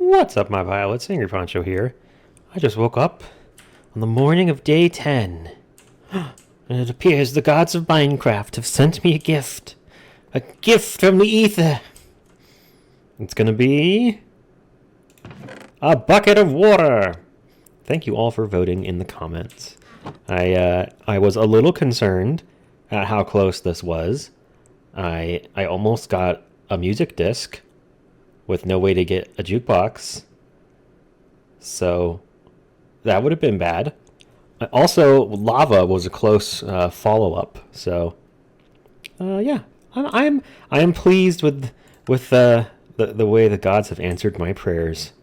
What's up, my pilots? Angryponcho here. I just woke up on the morning of day 10. And it appears the gods of Minecraft have sent me a gift. A gift from the ether. It's gonna be a bucket of water. Thank you all for voting in the comments. I was a little concerned at how close this was. I almost got a music disc with no way to get a jukebox. So that would have been bad. Also, lava was a close follow-up. So yeah, I am pleased with the way the gods have answered my prayers,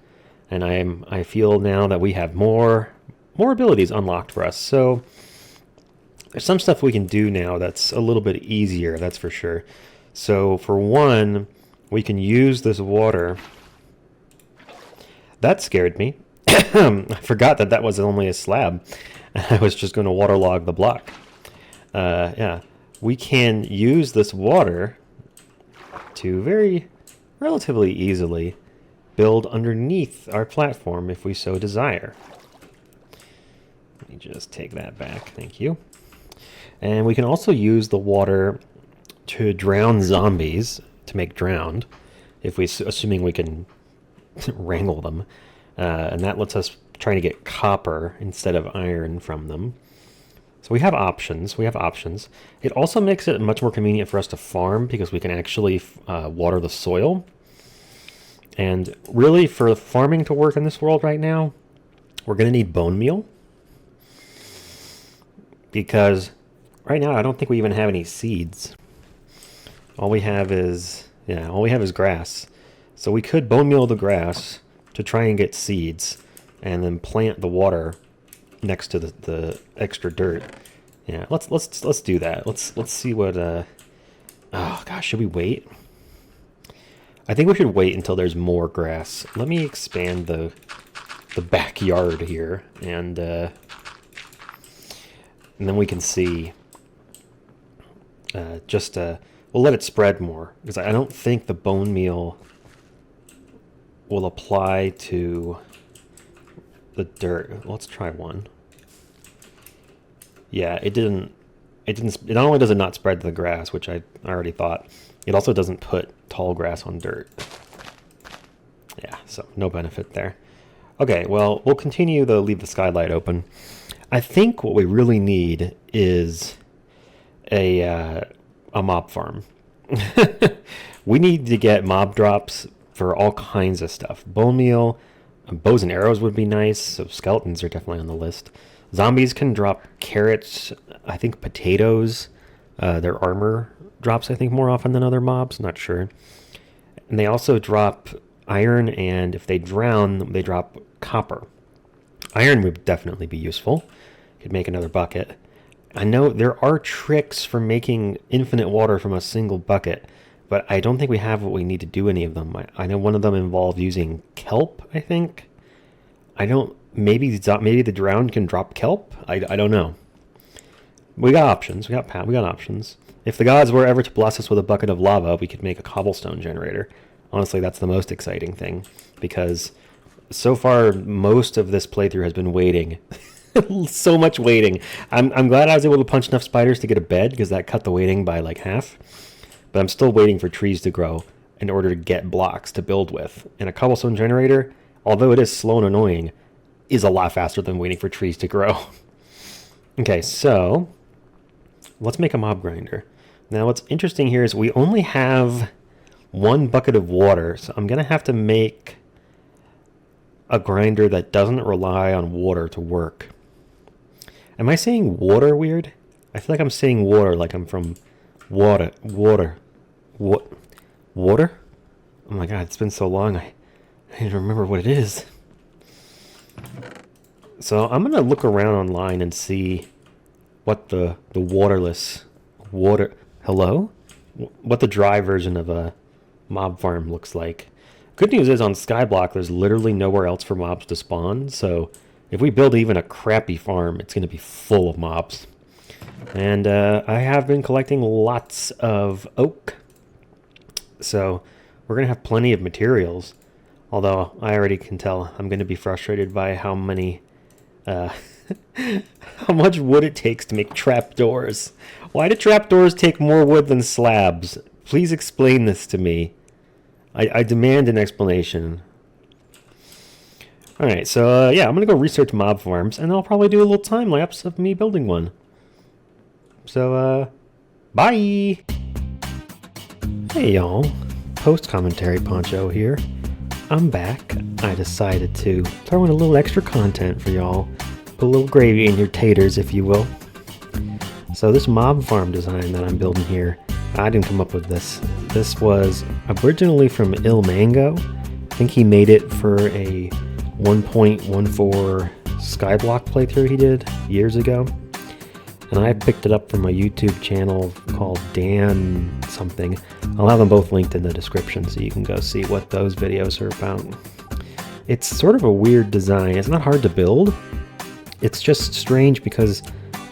and I feel now that we have more abilities unlocked for us. So there's some stuff we can do now that's a little bit easier, that's for sure. So for one, we can use this water. That scared me. I forgot that was only a slab. I was just going to waterlog the block. Yeah, we can use this water to relatively easily build underneath our platform if we so desire. Let me just take that back. Thank you. And we can also use the water to drown zombies, to make drowned, if assuming we can wrangle them. And that lets us try to get copper instead of iron from them. So we have options. It also makes it much more convenient for us to farm because we can actually water the soil. And really, for farming to work in this world right now, we're going to need bone meal. Because right now, I don't think we even have any seeds. All we have is grass. So we could bone meal the grass to try and get seeds, and then plant the water next to the extra dirt. Yeah, let's do that. Let's see what. Oh gosh, should we wait? I think we should wait until there's more grass. Let me expand the backyard here, and then we can see. We'll let it spread more, because I don't think the bone meal will apply to the dirt. Let's try one. Yeah, it didn't. Not only does it not spread to the grass, which I already thought, it also doesn't put tall grass on dirt. Yeah, so no benefit there. Okay, well, we'll continue to leave the skylight open. I think what we really need is a mob farm. We need to get mob drops for all kinds of stuff. Bone meal, bows and arrows would be nice, so skeletons are definitely on the list. Zombies can drop carrots, I think potatoes. Their armor drops, I think, more often than other mobs, not sure. And they also drop iron, and if they drown, they drop copper. Iron would definitely be useful. Could make another bucket. I know there are tricks for making infinite water from a single bucket, but I don't think we have what we need to do any of them. I know one of them involved using kelp, I think. Maybe the drowned can drop kelp? I don't know. We got options. We got options. If the gods were ever to bless us with a bucket of lava, we could make a cobblestone generator. Honestly, that's the most exciting thing, because so far most of this playthrough has been waiting. So much waiting. I'm glad I was able to punch enough spiders to get a bed, because that cut the waiting by like half. But I'm still waiting for trees to grow in order to get blocks to build with. And a cobblestone generator, although it is slow and annoying, is a lot faster than waiting for trees to grow. Okay, so let's make a mob grinder. Now what's interesting here is we only have one bucket of water, so I'm going to have to make a grinder that doesn't rely on water to work. Am I saying water weird? I feel like I'm saying water like I'm from water. What? Water? Oh my god, it's been so long, I didn't remember what it is. So I'm going to look around online and see what the waterless water... Hello? What the dry version of a mob farm looks like. Good news is on Skyblock there's literally nowhere else for mobs to spawn, so if we build even a crappy farm, it's going to be full of mobs. And I have been collecting lots of oak, so we're going to have plenty of materials. Although I already can tell I'm going to be frustrated by how many, how much wood it takes to make trapdoors. Why do trapdoors take more wood than slabs? Please explain this to me. I demand an explanation. Alright, so yeah, I'm going to go research mob farms, and I'll probably do a little time lapse of me building one. So, bye! Hey y'all, post-commentary Poncho here. I'm back. I decided to throw in a little extra content for y'all. Put a little gravy in your taters, if you will. So this mob farm design that I'm building here, I didn't come up with this. This was originally from Ilmango. I think he made it for a 1.14 Skyblock playthrough he did years ago. And I picked it up from a YouTube channel called Dan something. I'll have them both linked in the description so you can go see what those videos are about. It's sort of a weird design. It's not hard to build. It's just strange because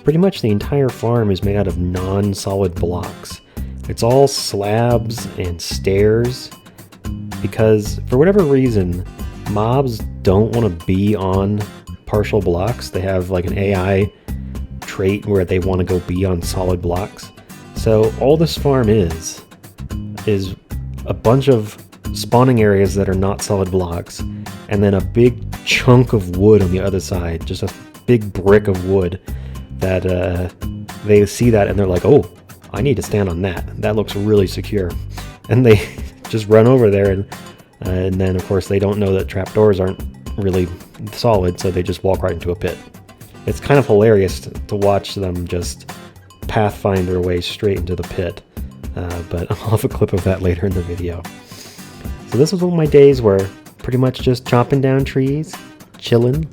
pretty much the entire farm is made out of non-solid blocks. It's all slabs and stairs because for whatever reason, mobs don't want to be on partial blocks. They have like an AI trait where they want to go be on solid blocks. So all this farm is a bunch of spawning areas that are not solid blocks, and then a big chunk of wood on the other side, just a big brick of wood that they see that and they're like, oh, I need to stand on that. That looks really secure. And they just run over there, and then of course they don't know that trapdoors aren't really solid, so they just walk right into a pit. It's kind of hilarious to watch them just pathfind their way straight into the pit, but I'll have a clip of that later in the video. So this was one of my days where pretty much just chopping down trees, chilling,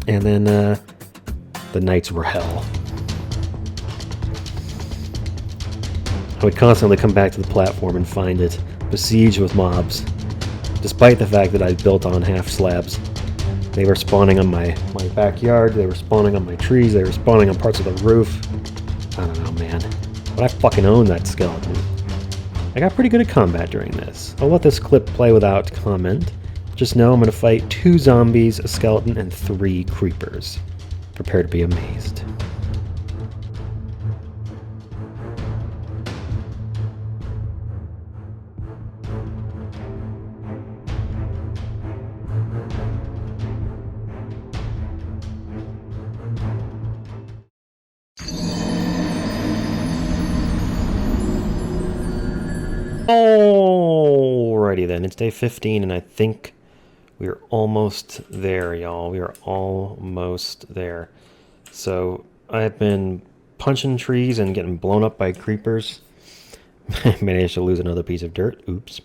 and then the nights were hell. I would constantly come back to the platform and find it besieged with mobs, despite the fact that I built on half slabs. They were spawning on my backyard, they were spawning on my trees, they were spawning on parts of the roof. I don't know, man. But I fucking own that skeleton. I got pretty good at combat during this. I'll let this clip play without comment. Just know I'm going to fight 2 zombies, a skeleton, and 3 creepers. Prepare to be amazed. Alrighty then, it's day 15 and I think we're almost there, y'all. We are almost there. So I've been punching trees and getting blown up by creepers. Managed to lose another piece of dirt. Oops.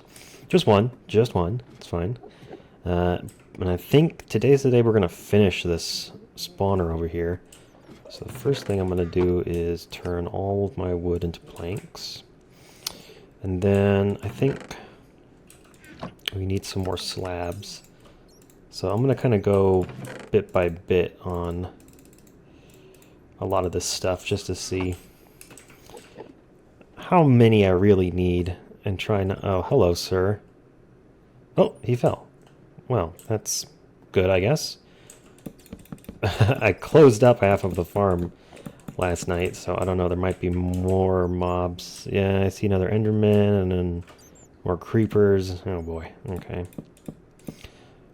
Just one. It's fine. And I think today's the day we're going to finish this spawner over here. So the first thing I'm going to do is turn all of my wood into planks. And then I think we need some more slabs. So I'm going to kind of go bit by bit on a lot of this stuff just to see how many I really need and try not... Oh, hello, sir. Oh, he fell. Well, that's good, I guess. I closed up half of the farm last night, so I don't know, there might be more mobs. Yeah, I see another Enderman and then more creepers. Oh boy, okay.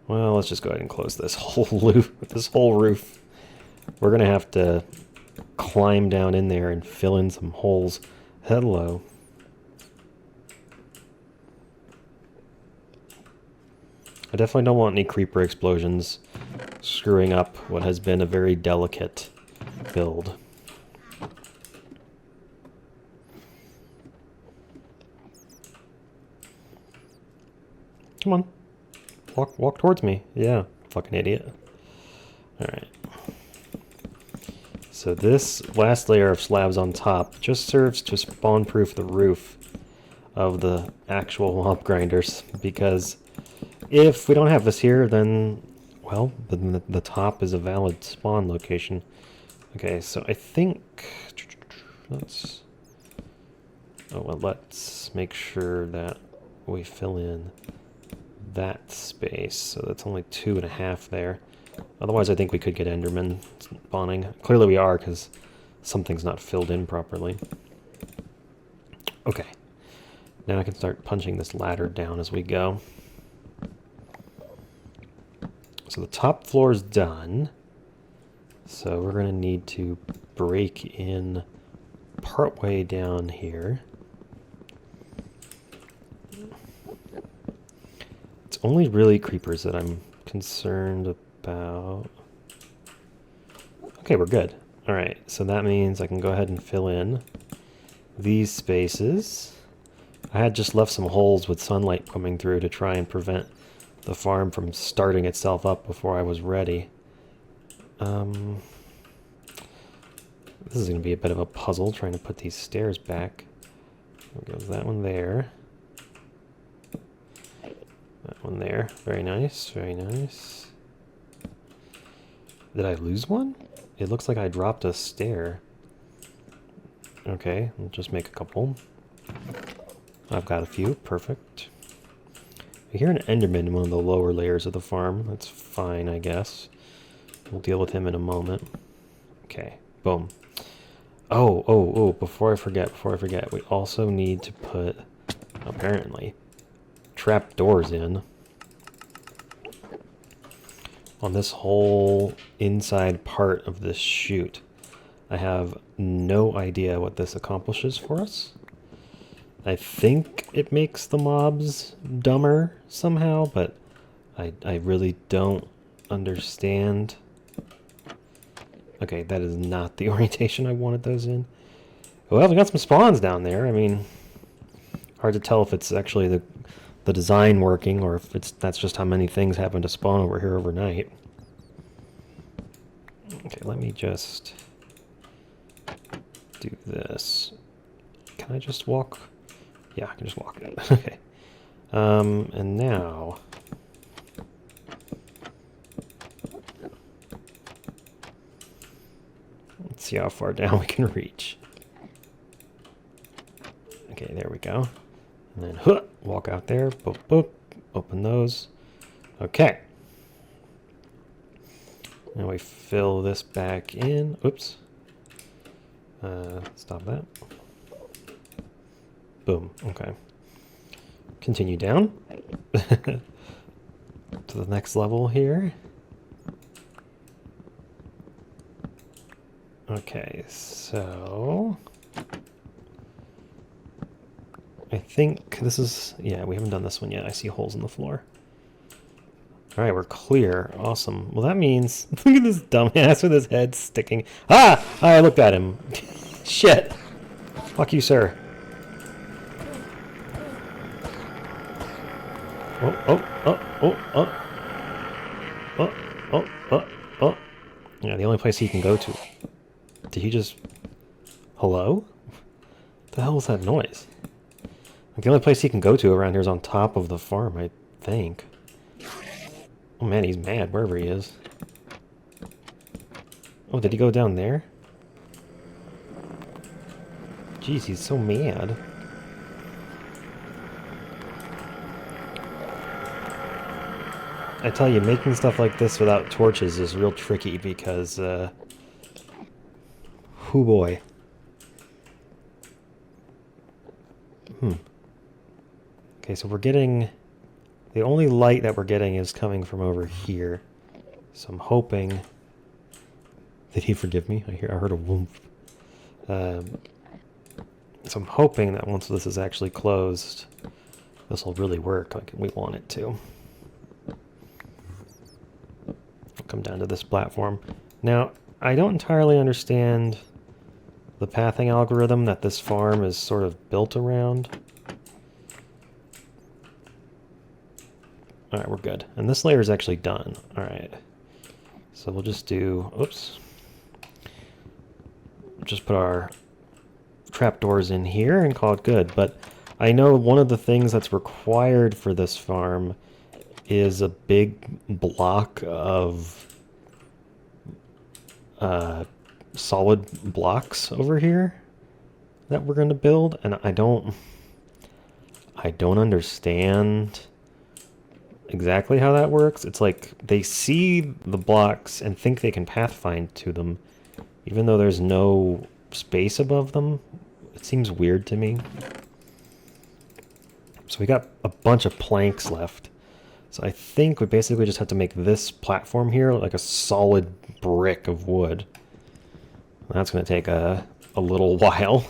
Well, let's just go ahead and close this whole roof. We're gonna have to climb down in there and fill in some holes. Hello. I definitely don't want any creeper explosions screwing up what has been a very delicate build. Come on. Walk towards me. Yeah, fucking idiot. Alright. So this last layer of slabs on top just serves to spawn-proof the roof of the actual mob grinders, because if we don't have this here, then, well, the top is a valid spawn location. Okay, so I think... let's make sure that we fill in that space, so that's only 2.5 there. Otherwise, I think we could get Enderman spawning. Clearly we are, because something's not filled in properly. Okay. Now I can start punching this ladder down as we go. So the top floor is done. So we're going to need to break in partway down here. It's only really creepers that I'm concerned about. Okay, we're good. Alright, so that means I can go ahead and fill in these spaces. I had just left some holes with sunlight coming through to try and prevent the farm from starting itself up before I was ready. This is going to be a bit of a puzzle, trying to put these stairs back. There goes that one there. That one there. Very nice, very nice. Did I lose one? It looks like I dropped a stair. Okay, I'll just make a couple. I've got a few, perfect. I hear an Enderman in one of the lower layers of the farm. That's fine, I guess. We'll deal with him in a moment. Okay, boom. Oh, before I forget, we also need to put, apparently, trap doors in on this whole inside part of this chute. I have no idea what this accomplishes for us. I think it makes the mobs dumber somehow, but I really don't understand. Okay, that is not the orientation I wanted those in. Well, we got some spawns down there. I mean, hard to tell if it's actually the design working or if that's just how many things happen to spawn over here overnight. Okay, let me just do this. Can I just walk? Yeah, I can just walk it. Okay. And now... let's see how far down we can reach. Okay, there we go. And then, walk out there. Boop, boop. Open those. Okay. Now we fill this back in. Oops. Stop that. Boom. Okay. Continue down to the next level here. Okay, so I think this is, yeah, we haven't done this one yet. I see holes in the floor. All right, we're clear. Awesome. Well, that means, look at this dumbass with his head sticking. Ah! I looked at him. Shit. Fuck you, sir. Oh. Yeah, the only place he can go to. Did he just... hello? What the hell was that noise? Like, the only place he can go to around here is on top of the farm, I think. Oh man, he's mad wherever he is. Oh, did he go down there? Jeez, he's so mad. I tell you, making stuff like this without torches is real tricky because, hoo boy. Okay, so we're getting... the only light that we're getting is coming from over here. So I'm hoping... did he forgive me? I heard a whoomp. So I'm hoping that once this is actually closed, this will really work like we want it to. I'll come down to this platform. Now, I don't entirely understand the pathing algorithm that this farm is sort of built around. Alright, we're good. And this layer is actually done. Alright. So we'll just do... oops. Just put our trapdoors in here and call it good. But I know one of the things that's required for this farm is a big block of solid blocks over here that we're going to build. And I don't understand exactly how that works. It's like they see the blocks and think they can pathfind to them, even though there's no space above them. It seems weird to me. So we got a bunch of planks left. So I think we basically just have to make this platform here like a solid brick of wood. That's going to take a little while.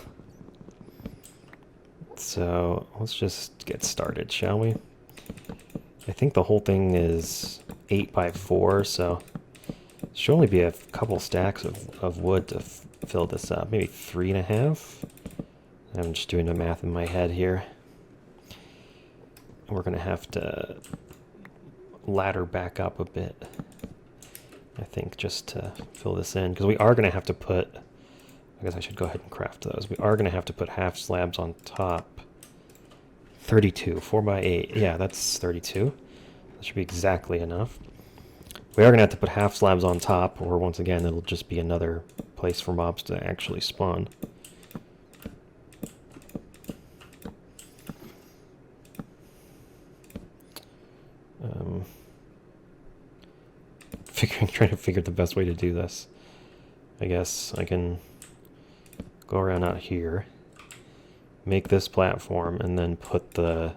So let's just get started, shall we? I think the whole thing is 8 by 4, so it should only be a couple stacks of wood to fill this up. Maybe 3.5. I'm just doing the math in my head here. And we're going to have to ladder back up a bit, I think, just to fill this in. Because we are going to have to put... I guess I should go ahead and craft those. We are going to have to put half slabs on top. 32, 4 by 8. Yeah, that's 32. That should be exactly enough. We are going to have to put half slabs on top, or once again, it'll just be another place for mobs to actually spawn. Trying to figure the best way to do this. I guess I can go around out here, make this platform, and then put the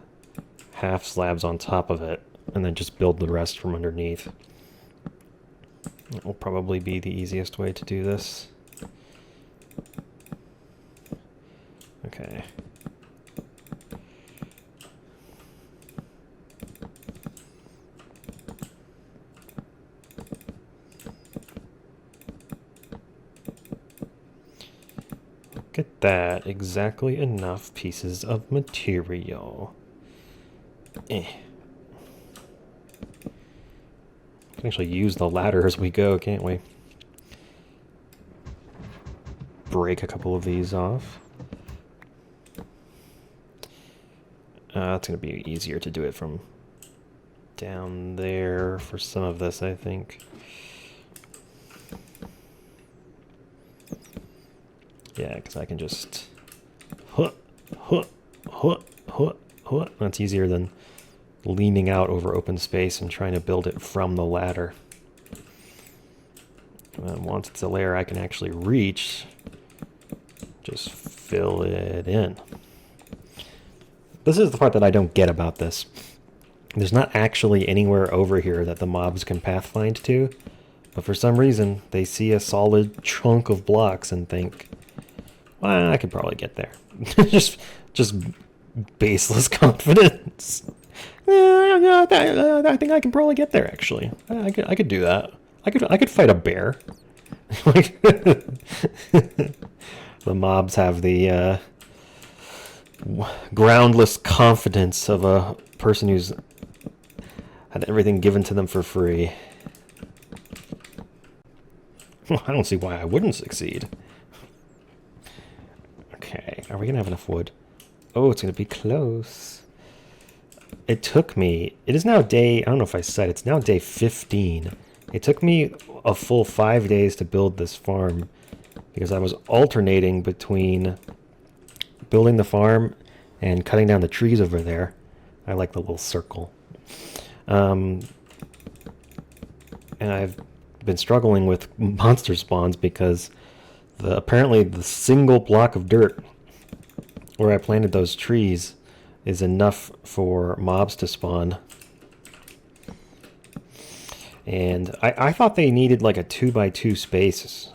half slabs on top of it, and then just build the rest from underneath. That will probably be the easiest way to do this. Okay. Look at that, exactly enough pieces of material. We can actually use the ladder as we go, can't we? Break a couple of these off. It's going to be easier to do it from down there for some of this, I think. Yeah, because I can just... That's easier than leaning out over open space and trying to build it from the ladder. And once it's a layer I can actually reach, just fill it in. This is the part that I don't get about this. There's not actually anywhere over here that the mobs can pathfind to, but for some reason they see a solid chunk of blocks and think, well, I could probably get there. just baseless confidence. I think I can probably get there. Actually, I could do that. I could fight a bear. The mobs have the groundless confidence of a person who's had everything given to them for free. Well, I don't see why I wouldn't succeed. Okay, are we gonna have enough wood? Oh, it's gonna be close. It took me, it is now day, I don't know if I said, it's now day 15. It took me a full 5 days to build this farm because I was alternating between building the farm and cutting down the trees over there. I like the little circle. And I've been struggling with monster spawns because apparently the single block of dirt where I planted those trees is enough for mobs to spawn. And I thought they needed like a 2x2 space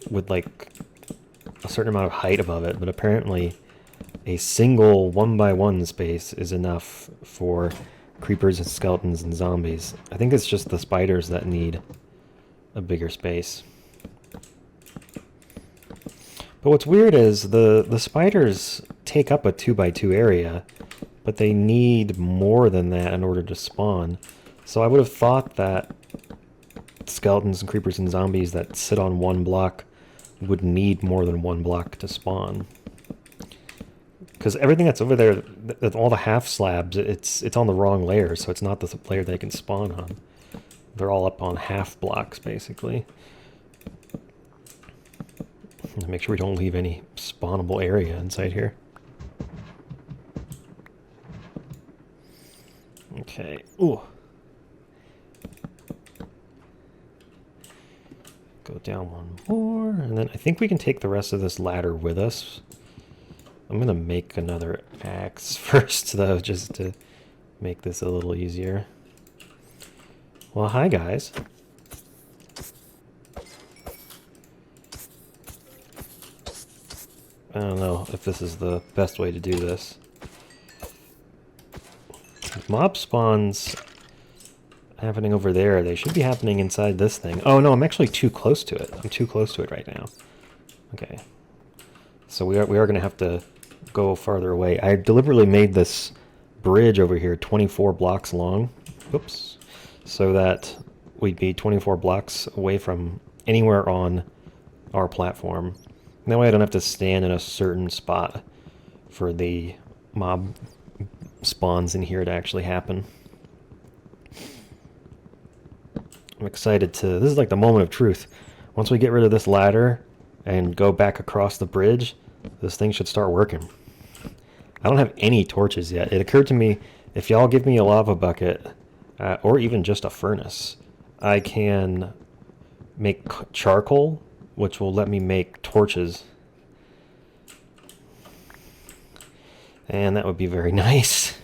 with like a certain amount of height above it, but apparently a single 1x1 space is enough for creepers and skeletons and zombies. I think it's just the spiders that need a bigger space. But what's weird is the spiders take up a 2x2 area, but they need more than that in order to spawn. So I would have thought that skeletons and creepers and zombies that sit on one block would need more than one block to spawn. Because everything that's over there, all the half slabs, it's on the wrong layer, so it's not the layer they can spawn on. They're all up on half blocks, basically. Make sure we don't leave any spawnable area inside here. Okay. Ooh, Go down one more, and then I think we can take the rest of this ladder with us. I'm gonna make another axe first, though, just to make this a little easier. Well, hi, guys. I don't know if this is the best way to do this. Mob spawns happening over there. They should be happening inside this thing. Oh no, I'm actually too close to it. I'm too close to it right now. Okay. So we are going to have to go farther away. I deliberately made this bridge over here 24 blocks long. Oops. So that we'd be 24 blocks away from anywhere on our platform. That way I don't have to stand in a certain spot for the mob spawns in here to actually happen. I'm excited to... This is like the moment of truth. Once we get rid of this ladder and go back across the bridge, this thing should start working. I don't have any torches yet. It occurred to me, if y'all give me a lava bucket, or even just a furnace, I can make charcoal, which will let me make torches. And that would be very nice.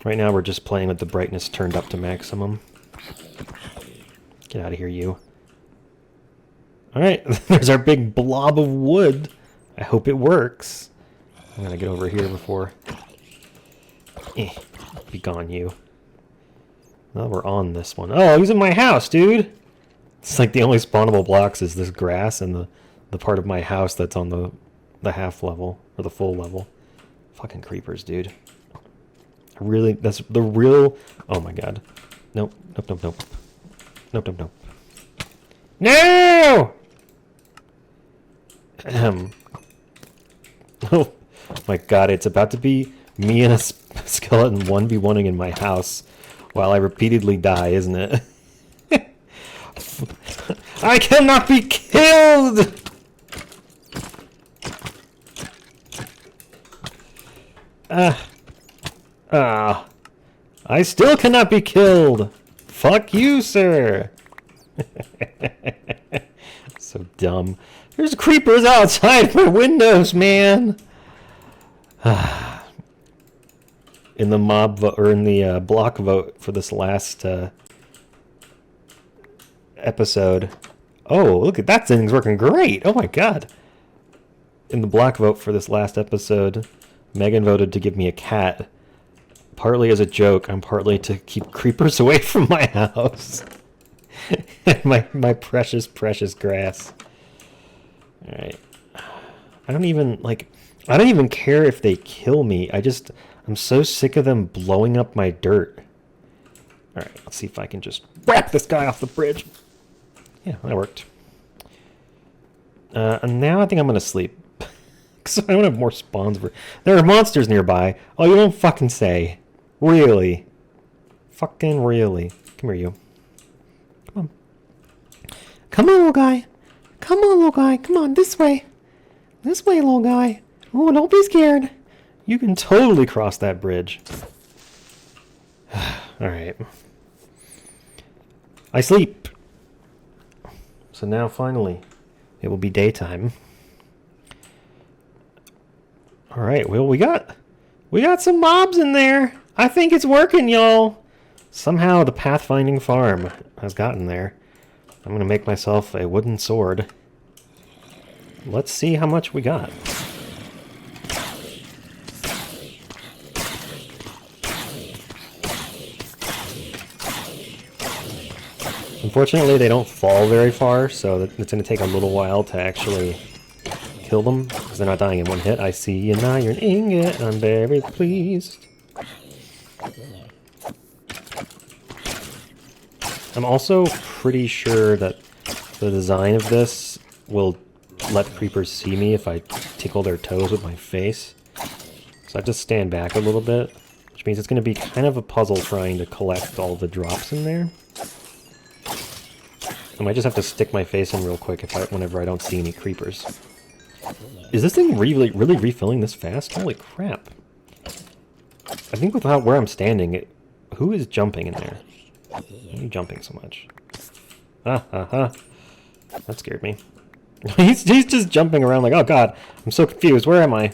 Right now we're just playing with the brightness turned up to maximum. Get out of here, you. Alright, there's our big blob of wood. I hope it works. I'm gonna get over here before... be gone, you. Well, we're on this one. Oh, he's in my house, dude! It's like the only spawnable blocks is this grass and the part of my house that's on the half level, or the full level. Fucking creepers, dude. Really, that's the real... Oh my god. Nope, nope, nope, nope. Nope, nope, nope. No! Oh my god, it's about to be me and a skeleton 1v1ing in my house while I repeatedly die, isn't it? I cannot be killed! I still cannot be killed! Fuck you, sir! So dumb. There's creepers outside my windows, man! In the mob vote, or in the block vote for this last episode. Oh, look at that thing's working great! Oh my god! In the block vote for this last episode, Megan voted to give me a cat. Partly as a joke, and partly to keep creepers away from my house. my precious, precious grass. Alright. I don't even care if they kill me. I'm so sick of them blowing up my dirt. Alright, let's see if I can just whack this guy off the bridge. Yeah, that worked. And now I think I'm gonna sleep. Because I don't have more spawns. There are monsters nearby. Oh, you don't fucking say. Really? Fucking really. Come here, you. Come on. Come on, little guy. Come on, little guy. Come on, this way. This way, little guy. Oh, don't be scared. You can totally cross that bridge. Alright. I sleep. So now, finally, it will be daytime. Alright, well, we got some mobs in there. I think it's working, y'all. Somehow the pathfinding farm has gotten there. I'm going to make myself a wooden sword. Let's see how much we got. Unfortunately, they don't fall very far, so it's going to take a little while to actually kill them, because they're not dying in one hit. I see an iron ingot, I'm very pleased. I'm also pretty sure that the design of this will let creepers see me if I tickle their toes with my face. So I have to stand back a little bit, which means it's going to be kind of a puzzle trying to collect all the drops in there. I might just have to stick my face in real quick whenever I don't see any creepers. Is this thing really refilling this fast? Holy crap. I think without where I'm standing, who is jumping in there? Why are you jumping so much? Ah, ha, ha. That scared me. he's just jumping around like, oh god, I'm so confused. Where am I?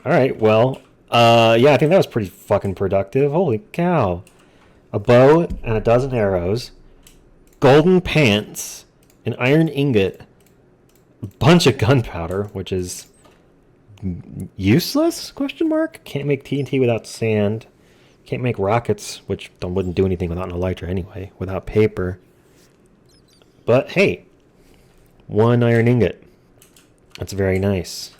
Alright, well, yeah, I think that was pretty fucking productive. Holy cow. A bow and a dozen arrows, golden pants, an iron ingot, a bunch of gunpowder, which is useless, question mark? Can't make TNT without sand. Can't make rockets, which wouldn't do anything without an elytra anyway, without paper. But hey, one iron ingot. That's very nice.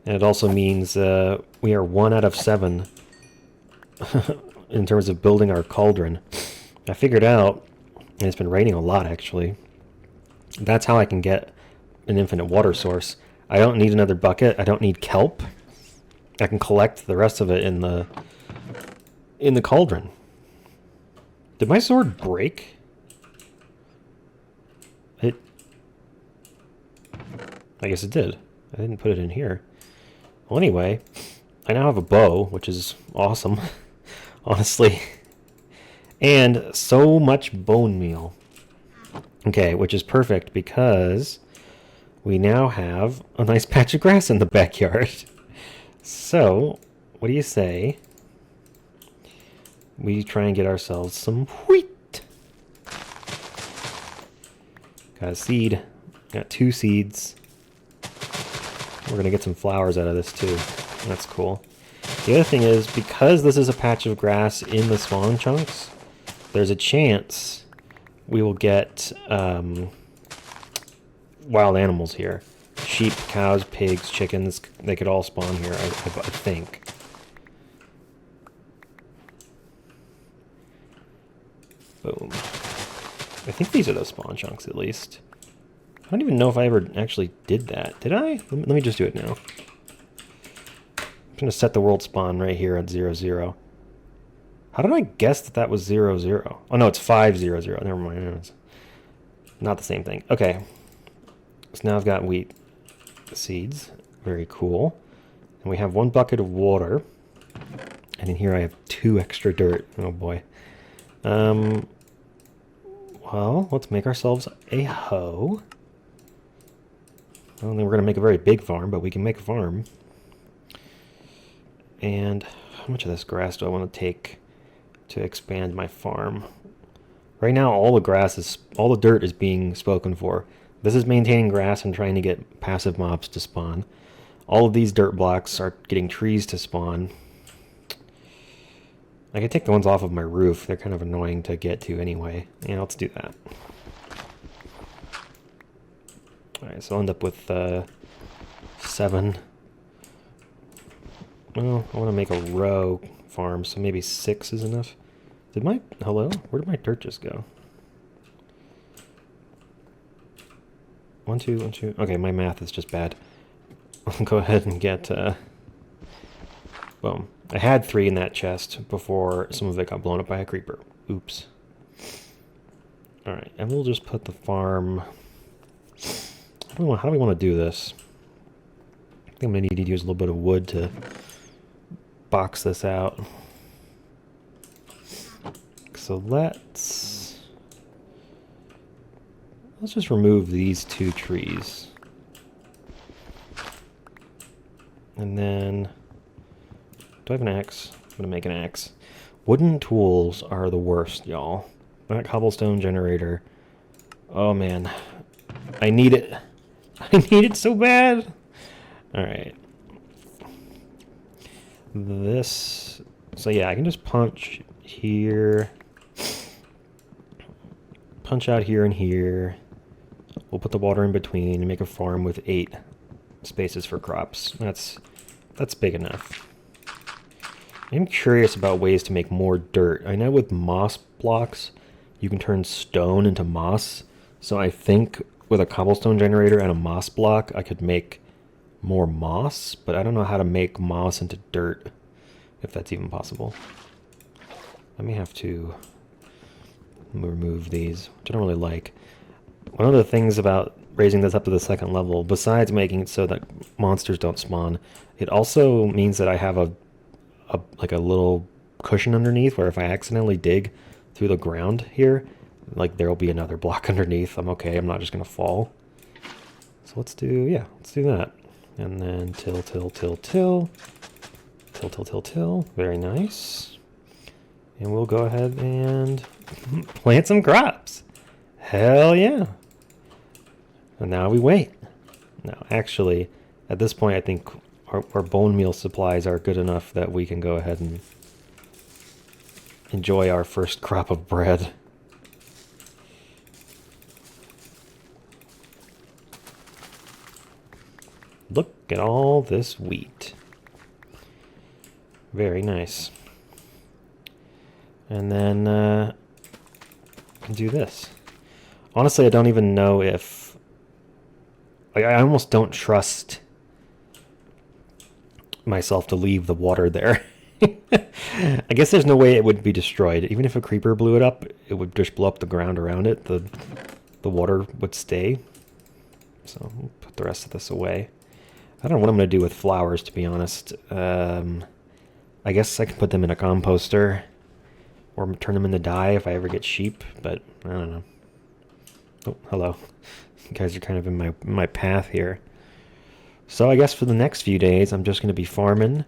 And it also means we are 1 out of 7 in terms of building our cauldron. I figured out, and it's been raining a lot actually, that's how I can get an infinite water source. I don't need another bucket. I don't need kelp. I can collect the rest of it in the cauldron. Did my sword break? I guess it did. I didn't put it in here. Well, anyway, I now have a bow, which is awesome, honestly. And so much bone meal. Okay, which is perfect because we now have a nice patch of grass in the backyard. So, what do you say we try and get ourselves some wheat? Got a seed. Got 2 seeds. We're going to get some flowers out of this too. That's cool. The other thing is, because this is a patch of grass in the spawn chunks, there's a chance we will get wild animals here. Sheep, cows, pigs, chickens, they could all spawn here, I think. Boom. I think these are those spawn chunks, at least. I don't even know if I ever actually did that. Did I? Let me just do it now. I'm going to set the world spawn right here at 0, 0. How did I guess that that was 0, 0? Oh, no, it's 5, 0, 0. Never mind. It's not the same thing. Okay. So now I've got wheat seeds. Very cool. And we have 1 bucket of water. And in here I have 2 extra dirt. Oh, boy. Well, let's make ourselves a hoe. I don't think we're going to make a very big farm, but we can make a farm. And how much of this grass do I want to take to expand my farm? Right now, all the dirt is being spoken for. This is maintaining grass and trying to get passive mobs to spawn. All of these dirt blocks are getting trees to spawn. I can take the ones off of my roof. They're kind of annoying to get to anyway. Yeah, let's do that. Alright, so I'll end up with 7. Well, I want to make a row farm, so maybe 6 is enough. Hello? Where did my dirt just go? 1, 2, 1, 2. Okay, my math is just bad. I'll go ahead and get, boom. I had 3 in that chest before some of it got blown up by a creeper. Oops. Alright, and we'll just put the farm... How do we want to do this? I think I'm going to need to use a little bit of wood to box this out. So let's just remove these 2 trees. And then, do I have an axe? I'm going to make an axe. Wooden tools are the worst, y'all. That cobblestone generator. Oh man. I need it. I need it so bad. Alright. So yeah, I can just punch here. Punch out here and here. We'll put the water in between and make a farm with 8 spaces for crops. That's big enough. I'm curious about ways to make more dirt. I know with moss blocks, you can turn stone into moss. So I think with a cobblestone generator and a moss block, I could make more moss, but I don't know how to make moss into dirt, if that's even possible. I may have to remove these, which I don't really like. One of the things about raising this up to the 2nd level, besides making it so that monsters don't spawn, it also means that I have a little cushion underneath where if I accidentally dig through the ground here, like there will be another block underneath. I'm okay. I'm not just going to fall. So let's do that. And then till. Very nice. And we'll go ahead and plant some crops. Hell yeah. And now we wait. Now, actually, at this point, I think our bone meal supplies are good enough that we can go ahead and enjoy our first crop of bread. Look at all this wheat. Very nice. And then I can do this. Honestly, I don't even know if... I almost don't trust myself to leave the water there. I guess there's no way it would be destroyed. Even if a creeper blew it up, it would just blow up the ground around it. The water would stay. So we'll put the rest of this away. I don't know what I'm going to do with flowers, to be honest. I guess I can put them in a composter or turn them into dye if I ever get sheep, but I don't know. Oh, hello. You guys are kind of in my path here. So I guess for the next few days, I'm just going to be farming,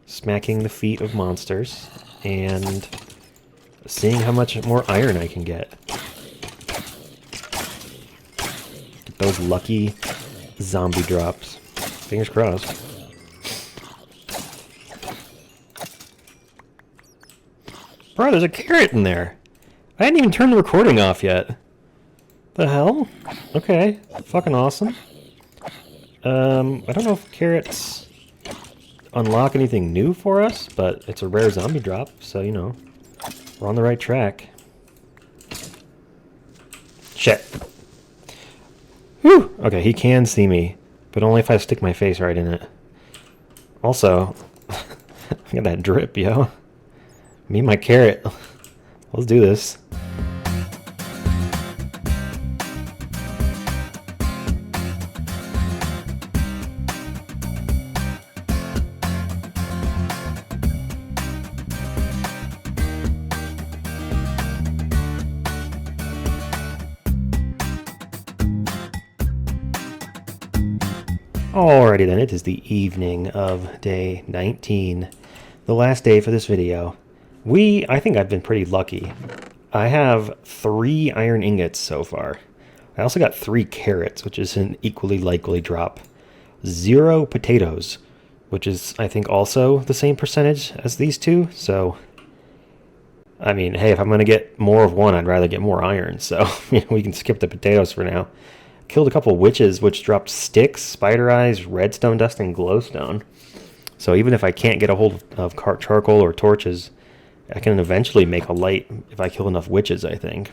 smacking the feet of monsters, and seeing how much more iron I can get. Get those lucky zombie drops. Fingers crossed. Bro, there's a carrot in there. I hadn't even turned the recording off yet. The hell? Okay. Fucking awesome. I don't know if carrots unlock anything new for us, but it's a rare zombie drop, so, you know, we're on the right track. Shit. Whew! Okay, he can see me, but only if I stick my face right in it. Also, look at that drip, yo. Me and my carrot. Let's do this. Alrighty then, it is the evening of day 19, the last day for this video. I think I've been pretty lucky. I have 3 iron ingots so far. I also got 3 carrots, which is an equally likely drop. 0 potatoes, which is, I think, also the same percentage as these 2. So, I mean, hey, if I'm going to get more of one, I'd rather get more iron. So, you know, we can skip the potatoes for now. Killed a couple witches, which dropped sticks, spider eyes, redstone dust, and glowstone. So even if I can't get a hold of charcoal or torches, I can eventually make a light if I kill enough witches, I think.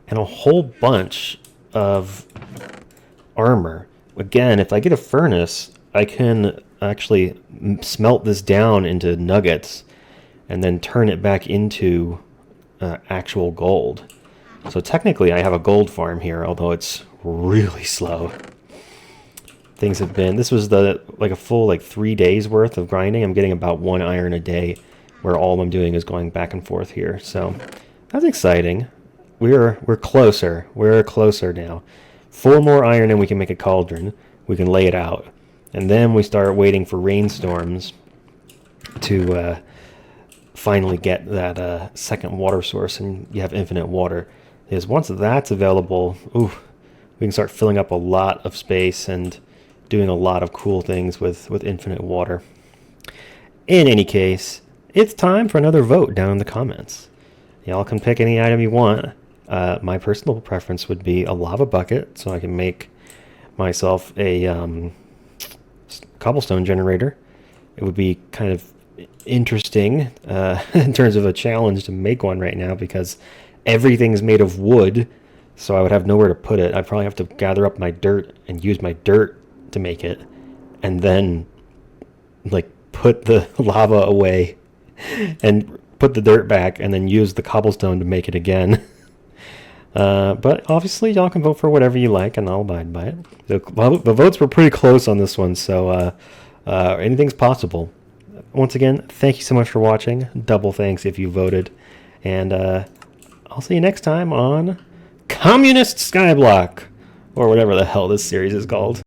And a whole bunch of armor. Again, if I get a furnace, I can actually smelt this down into nuggets and then turn it back into actual gold. So technically I have a gold farm here, although it's really slow. Things have been, this was like a full 3 days worth of grinding. I'm getting about 1 iron a day, where all I'm doing is going back and forth here. So that's exciting. We're closer. We're closer now. 4 more iron and we can make a cauldron. We can lay it out. And then we start waiting for rainstorms to finally get that second water source, and you have infinite water. Because once that's available, ooh, we can start filling up a lot of space and doing a lot of cool things with infinite water. In any case, it's time for another vote down in the comments. Y'all can pick any item you want. My personal preference would be a lava bucket, so I can make myself a cobblestone generator. It would be kind of interesting in terms of a challenge to make one right now, because everything's made of wood, so I would have nowhere to put it. I'd probably have to gather up my dirt and use my dirt to make it, and then put the lava away and put the dirt back, and then use the cobblestone to make it again. But obviously y'all can vote for whatever you like, and I'll abide by it. The votes were pretty close on this one, so anything's possible. Once again, thank you so much for watching. Double thanks if you voted, and I'll see you next time on Communist Skyblock, or whatever the hell this series is called.